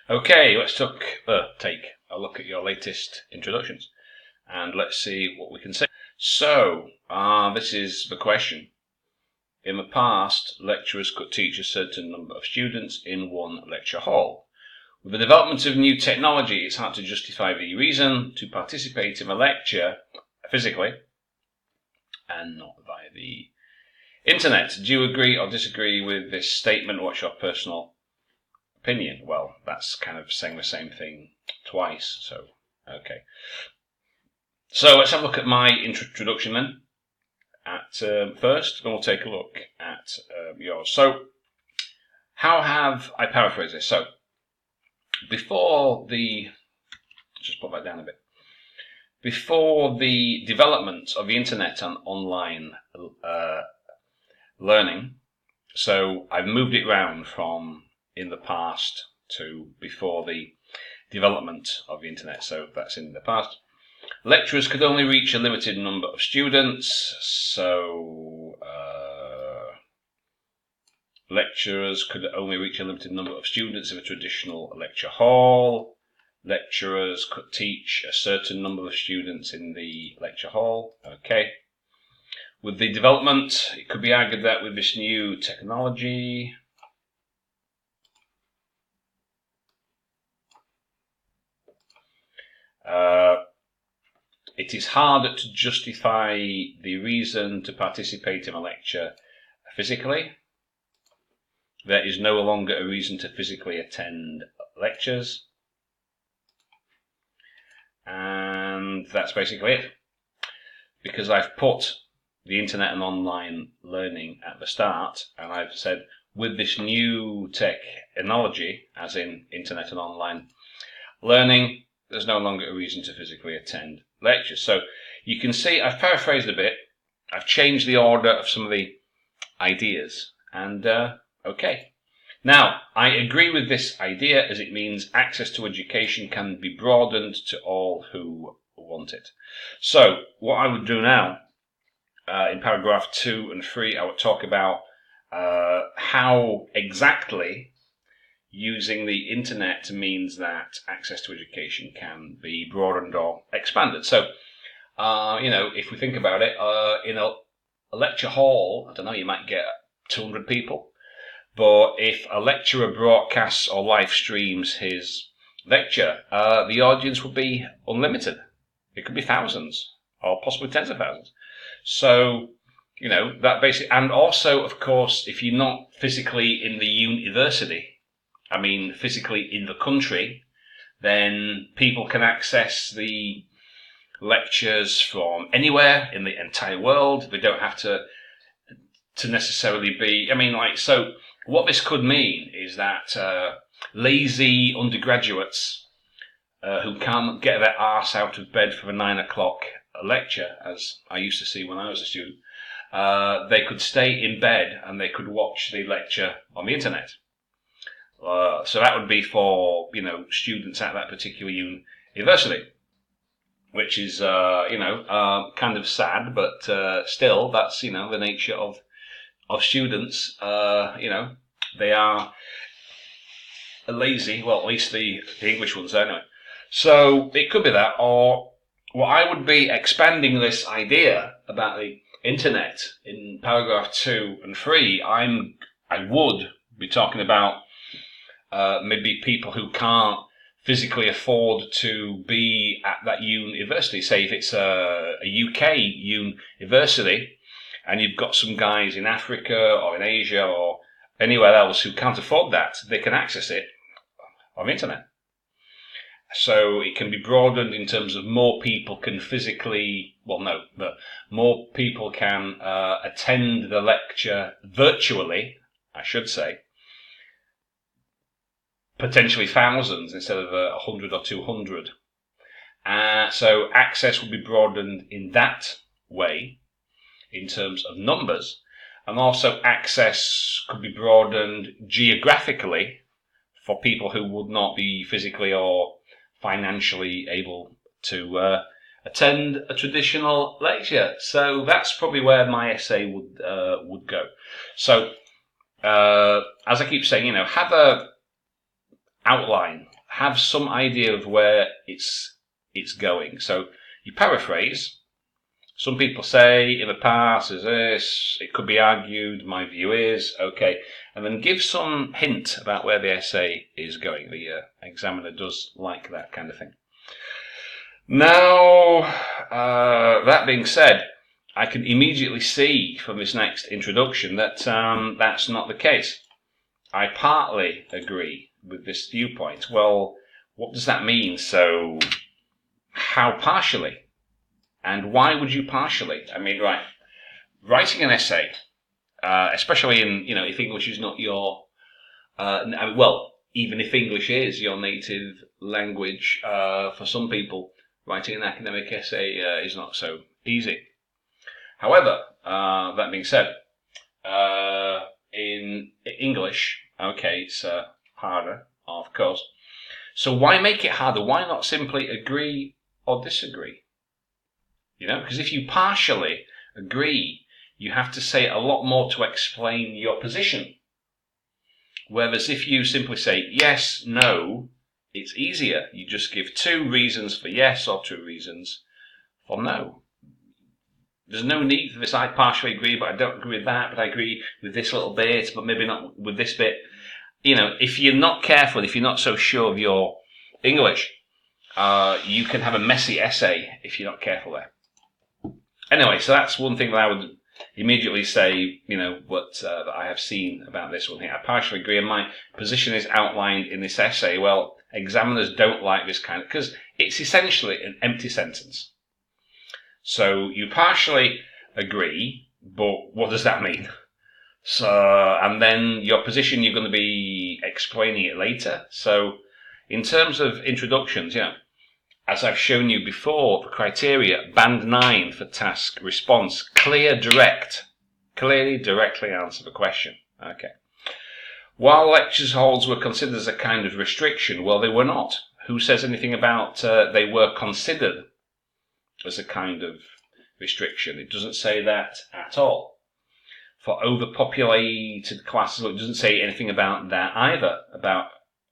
Okay, let's take a look at your latest introductions and let's see what we can say. So, this is the question. In the past, lecturers could teach a certain number of students in one lecture hall. With the development of new technology, it's hard to justify the reason to participate in a lecture physically and not via the internet. Do you agree or disagree with this statement? What's your personal opinion? Well, that's kind of saying the same thing twice, so okay. So let's have a look at my introduction then. First, then we'll take a look at yours. So, how have I paraphrased this? So, just put that down a bit. Before the development of the internet and online learning, so I've moved it round from in the past to before the development of the internet, so that's in the past. Lecturers could only reach a limited number of students, so lecturers could only reach a limited number of students in a traditional lecture hall. Lecturers could teach a certain number of students in the lecture hall. Okay. With the development, it could be argued that with this new technology, it is hard to justify the reason to participate in a lecture physically. There is no longer a reason to physically attend lectures. And that's basically it. Because I've put the internet and online learning at the start, and I've said with this new technology, as in internet and online learning, there's no longer a reason to physically attend lectures. So you can see I've paraphrased a bit. I've changed the order of some of the ideas. And okay. Now, I agree with this idea as it means access to education can be broadened to all who want it. So what I would do now, in paragraph 2 and 3, I would talk about how exactly using the internet means that access to education can be broadened or expanded. So, if we think about it, in a lecture hall, I don't know, you might get 200 people. But if a lecturer broadcasts or live streams his lecture, the audience would be unlimited. It could be thousands or possibly tens of thousands. So, that basically, and also, of course, if you're not physically in the university, I mean, physically in the country, then people can access the lectures from anywhere in the entire world. They don't have to necessarily be, so what this could mean is that lazy undergraduates who can't get their arse out of bed for a 9 o'clock lecture, as I used to see when I was a student, they could stay in bed and they could watch the lecture on the internet. So that would be for, students at that particular university, which is, kind of sad, but still, that's, the nature of students. They are lazy, well, at least the English ones anyway. So it could be that, or what I would be expanding this idea about the internet in paragraph 2 and 3, I would be talking about maybe people who can't physically afford to be at that university. Say if it's a UK university and you've got some guys in Africa or in Asia or anywhere else who can't afford that, they can access it on the internet. So it can be broadened in terms of more people can more people can attend the lecture virtually, I should say. Potentially thousands instead of 100 or 200. So access will be broadened in that way in terms of numbers, and also access could be broadened geographically for people who would not be physically or financially able to attend a traditional lecture. So that's probably where my essay would go. So as I keep saying, have a outline have some idea of where it's going. So you paraphrase. Some people say in the past is this, it could be argued, my view is, okay, and then give some hint about where the essay is going. The examiner does like that kind of thing. Now, that being said, I can immediately see from this next introduction that that's not the case. I partly agree with this viewpoint. Well, what does that mean? So, how partially? And why would you partially? I mean, right, writing an essay, especially in, if English is not your, well, even if English is your native language, for some people, writing an academic essay is not so easy. However, that being said, in English, okay, it's harder, of course. So why make it harder? Why not simply agree or disagree? Because if you partially agree, you have to say a lot more to explain your position. Whereas if you simply say yes, no, it's easier. You just give 2 reasons for yes or 2 reasons for no. There's no need for this, I partially agree, but I don't agree with that, but I agree with this little bit, but maybe not with this bit. If you're not careful, if you're not so sure of your English, you can have a messy essay if you're not careful there. Anyway, so that's one thing that I would immediately say, that I have seen about this one here. I partially agree, and my position is outlined in this essay. Well, examiners don't like this kind of, because it's essentially an empty sentence. So you partially agree, but what does that mean? So, and then your position, you're going to be explaining it later. So in terms of introductions, as I've shown you before, the criteria, band 9 for task response, clear, direct. Clearly, directly answer the question. Okay. While lecture halls were considered as a kind of restriction, well, they were not. Who says anything about they were considered as a kind of restriction? It doesn't say that at all. For overpopulated classes, it doesn't say anything about that either, about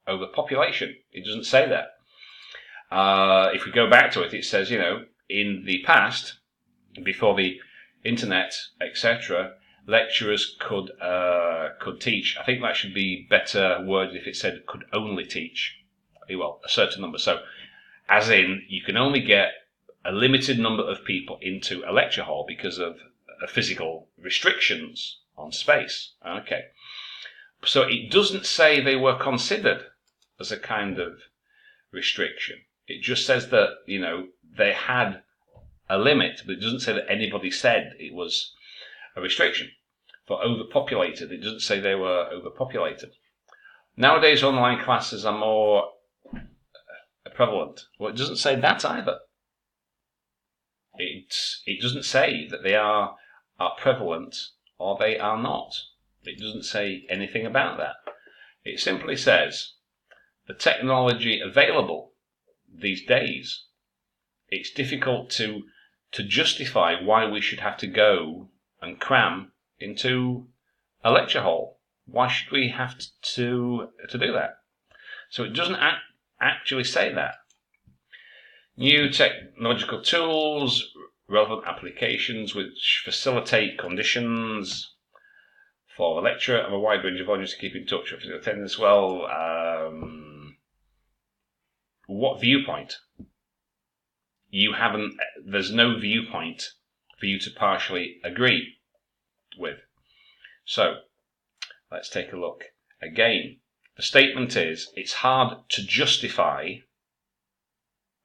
overpopulation. It doesn't say that. If we go back to it, it says, in the past, before the internet, etc., lecturers could teach. I think that should be better worded if it said could only teach. Well, a certain number. So, as in, you can only get a limited number of people into a lecture hall because of physical restrictions on space. Okay. So it doesn't say they were considered as a kind of restriction. It just says that, they had a limit, but it doesn't say that anybody said it was a restriction. For overpopulated, it doesn't say they were overpopulated. Nowadays, online classes are more prevalent. Well, it doesn't say that either. It doesn't say that they are prevalent or they are not. It doesn't say anything about that. It simply says the technology available these days, it's difficult to justify why we should have to go and cram into a lecture hall. Why should we have to do that? So it doesn't actually say that. New technological tools, relevant applications which facilitate conditions for a lecturer and a wide range of audience to keep in touch with physical attendance. Well, what viewpoint? There's no viewpoint for you to partially agree with. So, let's take a look again. The statement is, it's hard to justify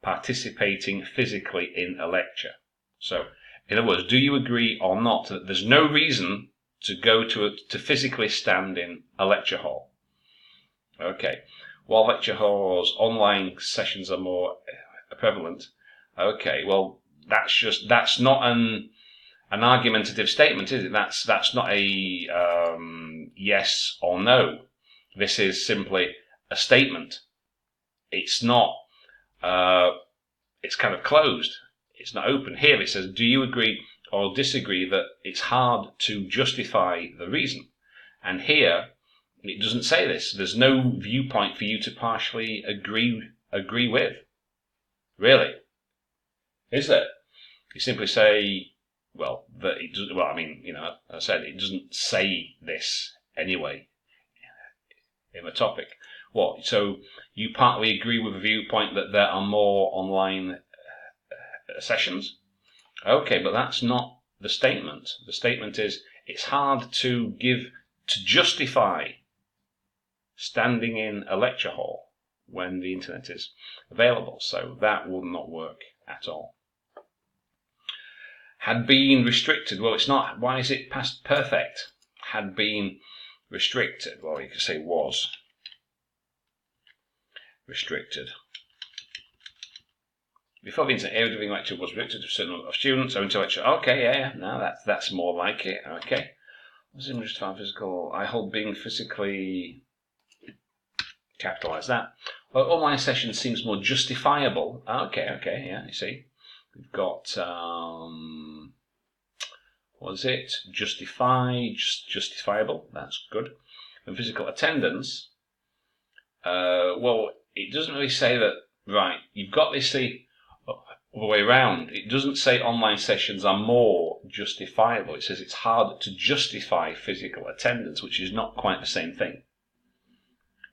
participating physically in a lecture. So, in other words, do you agree or not that there's no reason to go to physically stand in a lecture hall? Okay. While lecture halls, online sessions are more prevalent. Okay, well, that's not an argumentative statement, is it? That's not a yes or no. This is simply a statement. It's not. It's kind of closed. It's not open. Here it says, do you agree or disagree that it's hard to justify the reason? And here, It doesn't say this. There's no viewpoint for you to partially agree with. Really? Is there? You simply say, well, that it does. Well, I mean, I said it doesn't say this anyway in the topic. What? So you partly agree with the viewpoint that there are more online sessions? Okay, but that's not the statement. The statement is it's hard to justify standing in a lecture hall when the internet is available. So that will not work at all. Had been restricted. Well, it's not. Why is it past perfect? Had been restricted. Well, you could say was restricted. Before the internet, every giving lecture was restricted to a certain number of students or intellectual. Okay, yeah. Now that's more like it. Okay. What's in justifying physical? I hold being physically. Capitalize that. Well, online session seems more justifiable. Okay, yeah. You see, we've got what is it? Justifiable. That's good. And physical attendance. Well, it doesn't really say that. Right, you've got this the other way around. It doesn't say online sessions are more justifiable. It says it's harder to justify physical attendance, which is not quite the same thing.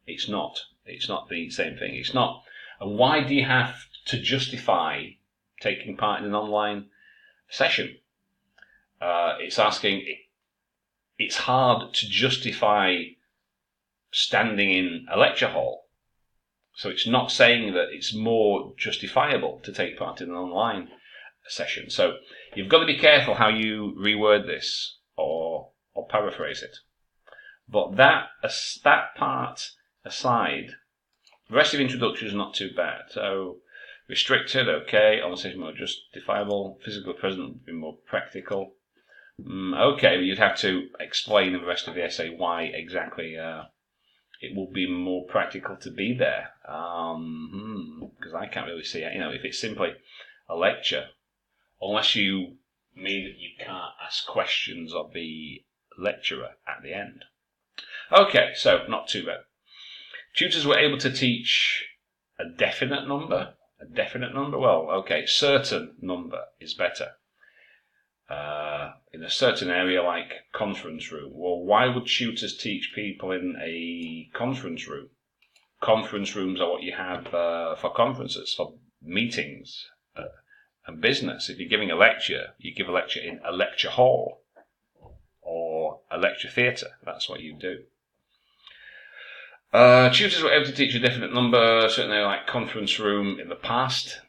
It's not the same thing. It's not. And why do you have to justify taking part in an online session? It's asking. It's hard to justify standing in a lecture hall. So it's not saying that it's more justifiable to take part in an online session. So you've got to be careful how you reword this or paraphrase it. But that part aside, the rest of the introduction is not too bad. So restricted, okay, online session more justifiable, physical present would be more practical. Okay, you'd have to explain in the rest of the essay why exactly it will be more practical to be there, because I can't really see it. If it's simply a lecture, unless you mean that you can't ask questions of the lecturer at the end. Okay, so not too bad. Tutors were able to teach a definite number. Well, okay, certain number is better. In a certain area like conference room. Well, why would tutors teach people in a conference room? Conference rooms are what you have for conferences, for meetings and business. If you're giving a lecture, you give a lecture in a lecture hall or a lecture theatre. That's what you do. Tutors were able to teach a definite number, certainly like conference room in the past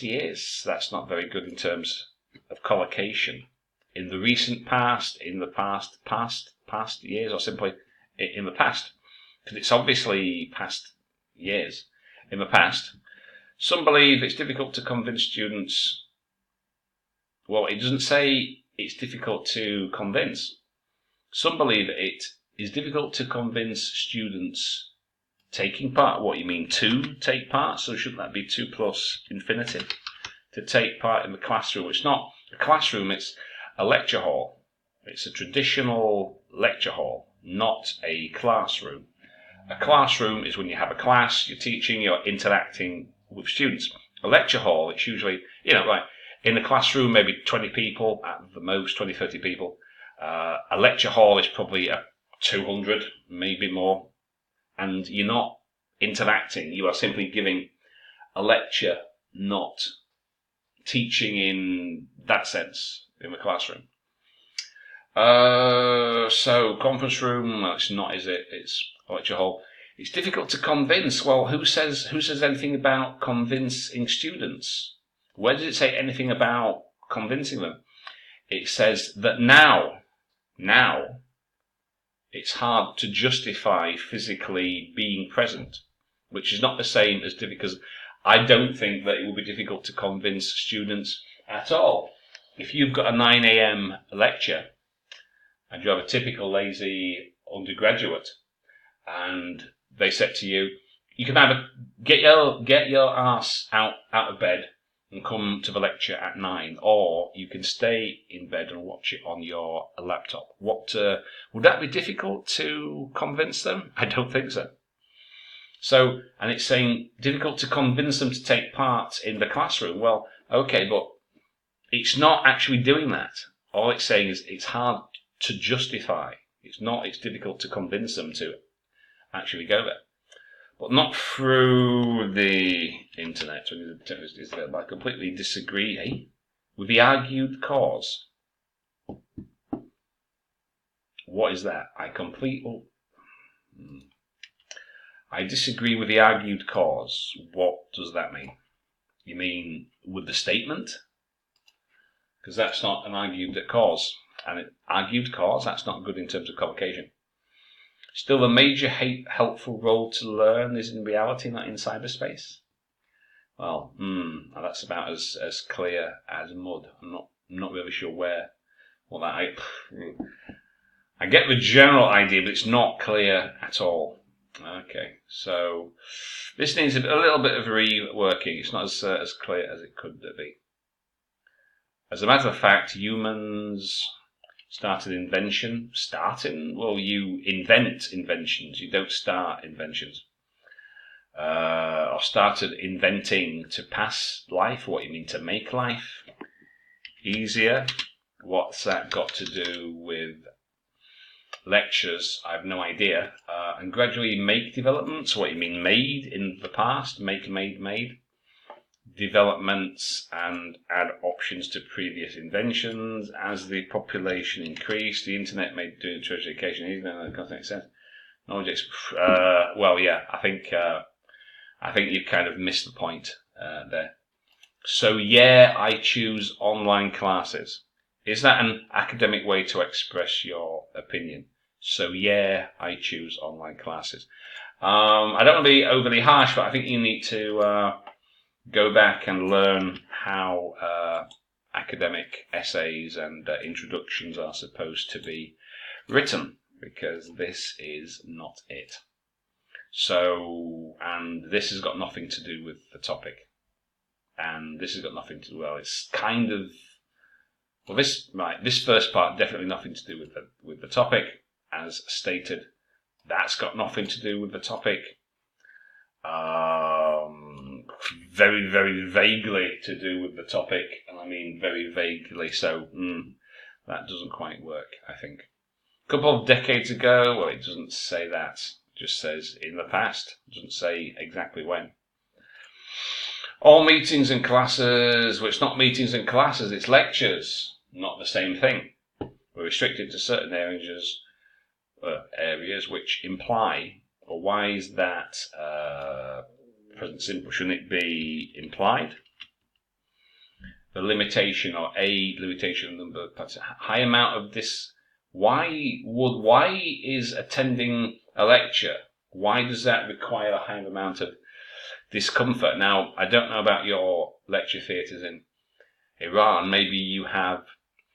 years. That's not very good in terms of collocation. In the recent past, in the past years, or simply in the past, because it's obviously past years. In the past, some believe it's difficult to convince students. Well, it doesn't say it's difficult to convince. Some believe it is difficult to convince students taking part. What, you mean to take part? So shouldn't that be 2 plus infinitive? To take part in the classroom. It's not a classroom, it's a lecture hall. It's a traditional lecture hall, not a classroom. A classroom is when you have a class, you're teaching, you're interacting with students. A lecture hall, it's usually, like in a classroom, maybe 20 people, at the most 20, 30 people. A lecture hall is probably 200, maybe more. And you're not interacting, you are simply giving a lecture, not teaching in that sense in the classroom. So conference room, well, it's not, is it? It's a lecture hall. It's difficult to convince. Well, who says anything about convincing students? Where does it say anything about convincing them? It says that now it's hard to justify physically being present, which is not the same as difficult, because I don't think that it will be difficult to convince students at all. If you've got a 9 a.m. lecture and you have a typical lazy undergraduate and they said to you, you can either get your ass out of bed and come to the lecture at 9, or you can stay in bed and watch it on your laptop. Would that be difficult to convince them? I don't think so. So, and it's saying difficult to convince them to take part in the classroom. Well, okay, but it's not actually doing that. All it's saying is it's hard to justify. It's difficult to convince them to actually go there. But not through the internet. I completely disagree with the argued cause. What is that? I disagree with the argued cause. What does that mean? You mean with the statement? Because that's not an argued cause. And an argued cause, that's not good in terms of collocation. Still, the major helpful role to learn is in reality, not in cyberspace. Well, that's about as clear as mud. I'm not really sure what that. I get the general idea, but it's not clear at all. Okay, so this needs a little bit of reworking. It's not as clear as it could be. As a matter of fact, humans started invention. Well, you invent inventions. You don't start inventions. Or started inventing to pass life. What you mean to make life easier? What's that got to do with lectures? I have no idea. And gradually make developments. What you mean made in the past? Make, made. Developments and add options to previous inventions. As the population increased, the internet made doing tertiary education easier. That doesn't make sense. Knowledge. Well, yeah, I think you've kind of missed the point there. So yeah, I choose online classes. Is that an academic way to express your opinion? So yeah, I choose online classes. I don't want to be overly harsh, but I think you need to go back and learn how academic essays and introductions are supposed to be written, because this is not it. So, and this has got nothing to do with the topic. And this has got nothing to do, it's kind of, this first part definitely nothing to do with the topic, as stated. That's got nothing to do with the topic. Very, very vaguely to do with the topic, and I mean very vaguely, so that doesn't quite work, I think. A couple of decades ago, well, it doesn't say that, it just says in the past, it doesn't say exactly when. All meetings and classes, well, it's not meetings and classes, it's lectures, not the same thing. We're restricted to certain areas which imply, or why is that present simple? Shouldn't it be implied? The limitation, or a limitation number of parts, high amount of this. Why is attending a lecture? Why does that require a high amount of discomfort? Now, I don't know about your lecture theatres in Iran. Maybe you have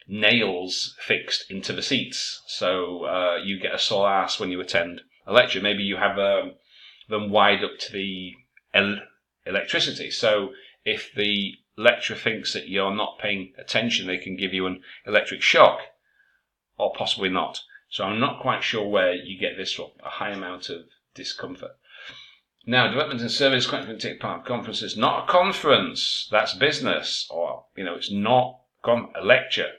nails fixed into the seats, so you get a sore ass when you attend a lecture. Maybe you have them wired up to the electricity, so if the lecturer thinks that you're not paying attention, they can give you an electric shock, or possibly not. So I'm not quite sure where you get this from, a high amount of discomfort. Now, development and service conference, take part in conferences, not a conference, that's business, or it's not a lecture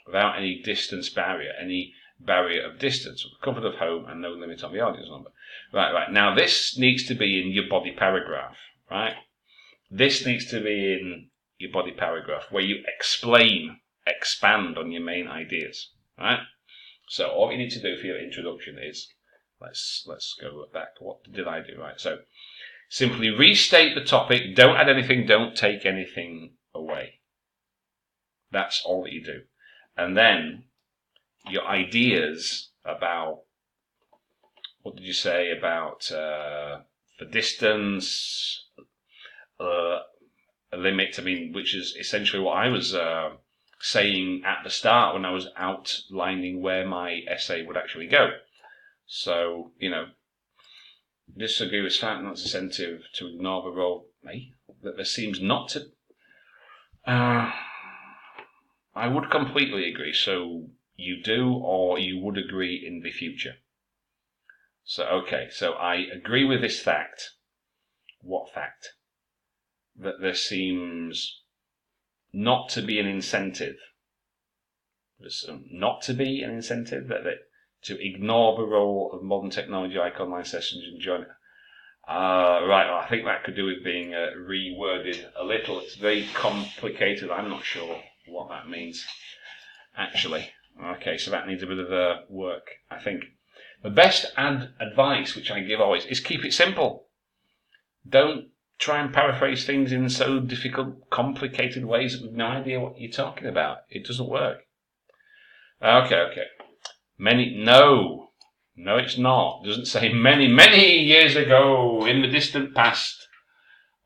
without any distance barrier, any barrier of distance, comfort of home, and no limit on the audience number. Right. Now, this needs to be in your body paragraph, right? This needs to be in your body paragraph, where you expand on your main ideas, right? So, all you need to do for your introduction is, let's go back. What did I do? Right. So, simply restate the topic. Don't add anything. Don't take anything away. That's all that you do. And then your ideas about, what did you say about the distance, a limit, which is essentially what I was saying at the start when I was outlining where my essay would actually go. So, disagree with fact, not incentive to ignore the role that there seems not to I would completely agree. So you do, or you would agree in the future. So, okay, so I agree with this fact. What fact? That there seems not to be an incentive. Not to be an incentive, to ignore the role of modern technology like online sessions and join it. Right, well, I think that could do with being reworded a little. It's very complicated. I'm not sure what that means, actually. Okay, so that needs a bit of work, I think. The best advice, which I give always, is keep it simple. Don't try and paraphrase things in so difficult, complicated ways that we've no idea what you're talking about. It doesn't work. Okay. No, it's not. It doesn't say many years ago in the distant past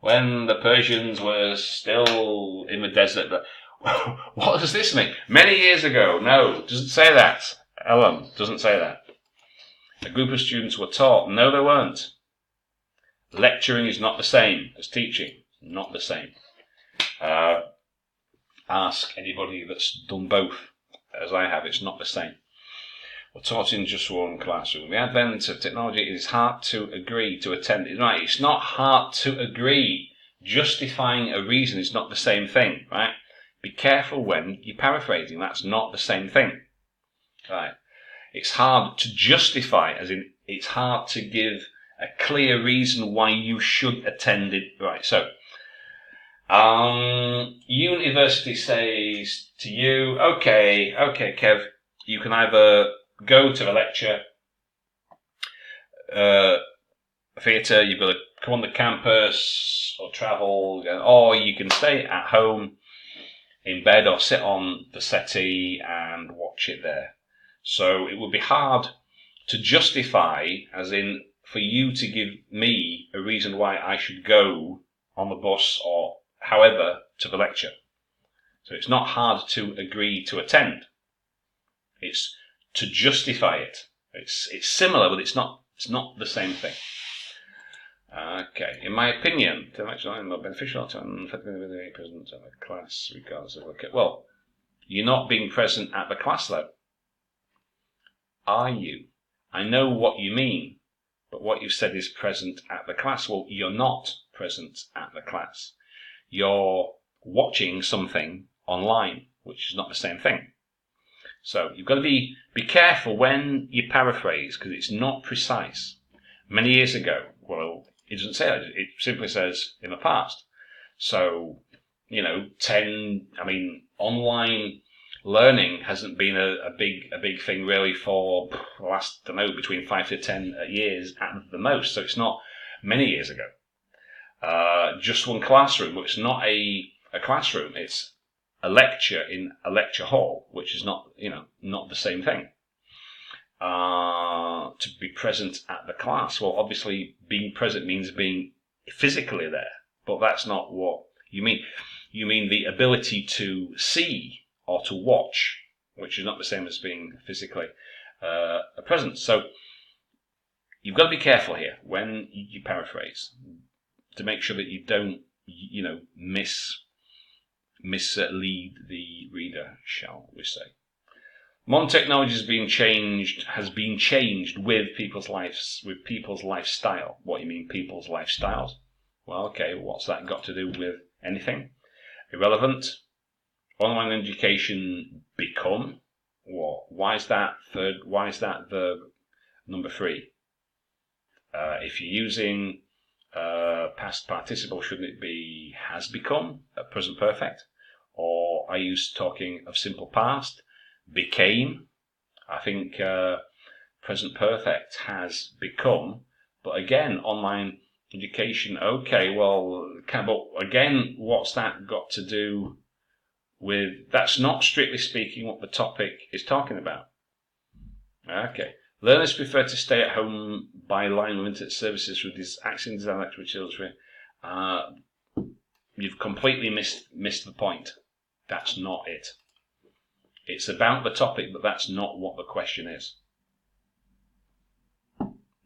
when the Persians were still in the desert. What does this mean? Many years ago. No, it doesn't say that. Ellen, doesn't say that. A group of students were taught. No, they weren't. Lecturing is not the same as teaching. Not the same. Ask anybody that's done both, as I have. It's not the same. We're taught in just one classroom. The advent of technology, it is hard to agree to attend. Right, it's not hard to agree. Justifying a reason is not the same thing, right? Be careful when you're paraphrasing. That's not the same thing. Right. It's hard to justify, as in it's hard to give a clear reason why you should attend it. Right, so university says to you, okay, Kev, you can either go to a lecture, theatre, you've got to come on the campus or travel, or you can stay at home in bed or sit on the settee and watch it there. So it would be hard to justify, as in for you to give me a reason why I should go on the bus or however to the lecture. So it's not hard to agree to attend. It's to justify it. It's similar, but it's not the same thing. Okay, in my opinion, to lecture is not beneficial to be present at the class, regardless of well, you're not being present at the class though. Are you? I know what you mean, but what you said is present at the class. Well, you're not present at the class. You're watching something online, which is not the same thing. So you've got to be careful when you paraphrase, because it's not precise. Many years ago, well, it doesn't say that. It simply says in the past. So, online learning hasn't been a big thing really for the last, between 5 to 10 years at the most. So it's not many years ago. Just one classroom, but it's not a classroom. It's a lecture in a lecture hall, which is not the same thing. To be present at the class. Well, obviously being present means being physically there, but that's not what you mean. You mean the ability to see or to watch, which is not the same as being physically present. So you've got to be careful here when you paraphrase to make sure that you don't, mislead the reader, shall we say. Modern technology has been changed with people's lives, with people's lifestyle. What do you mean, people's lifestyles? Well, okay, what's that got to do with anything? Irrelevant. Online education become what? Why is that verb number 3? If you're using past participle, shouldn't it be has become, present perfect? Or are you talking of simple past? Became. I think present perfect has become. But again, online education, okay, well, but again, what's that got to do with, that's not strictly speaking what the topic is talking about. Okay. Learners prefer to stay at home by line with internet services with these accent design lecture children. You've completely missed the point. That's not it. It's about the topic, but that's not what the question is.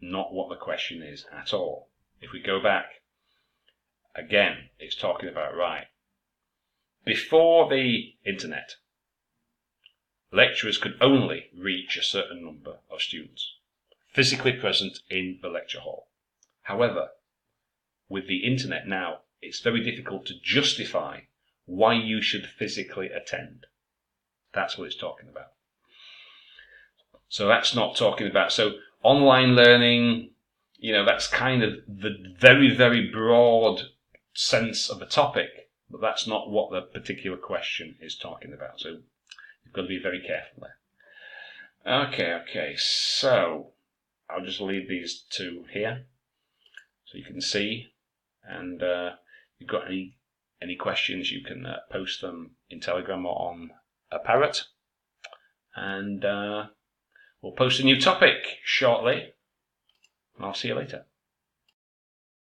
Not what the question is at all. If we go back, again, it's talking about, right, before the internet, lecturers could only reach a certain number of students physically present in the lecture hall. However, with the internet now, it's very difficult to justify why you should physically attend. That's what it's talking about. So that's not talking about, so online learning, that's kind of the very, very broad sense of a topic, but that's not what the particular question is talking about. So you've got to be very careful there. Okay, so I'll just leave these two here so you can see, and if you've got any questions, you can post them in Telegram or on a Parrot, and we'll post a new topic shortly, and I'll see you later.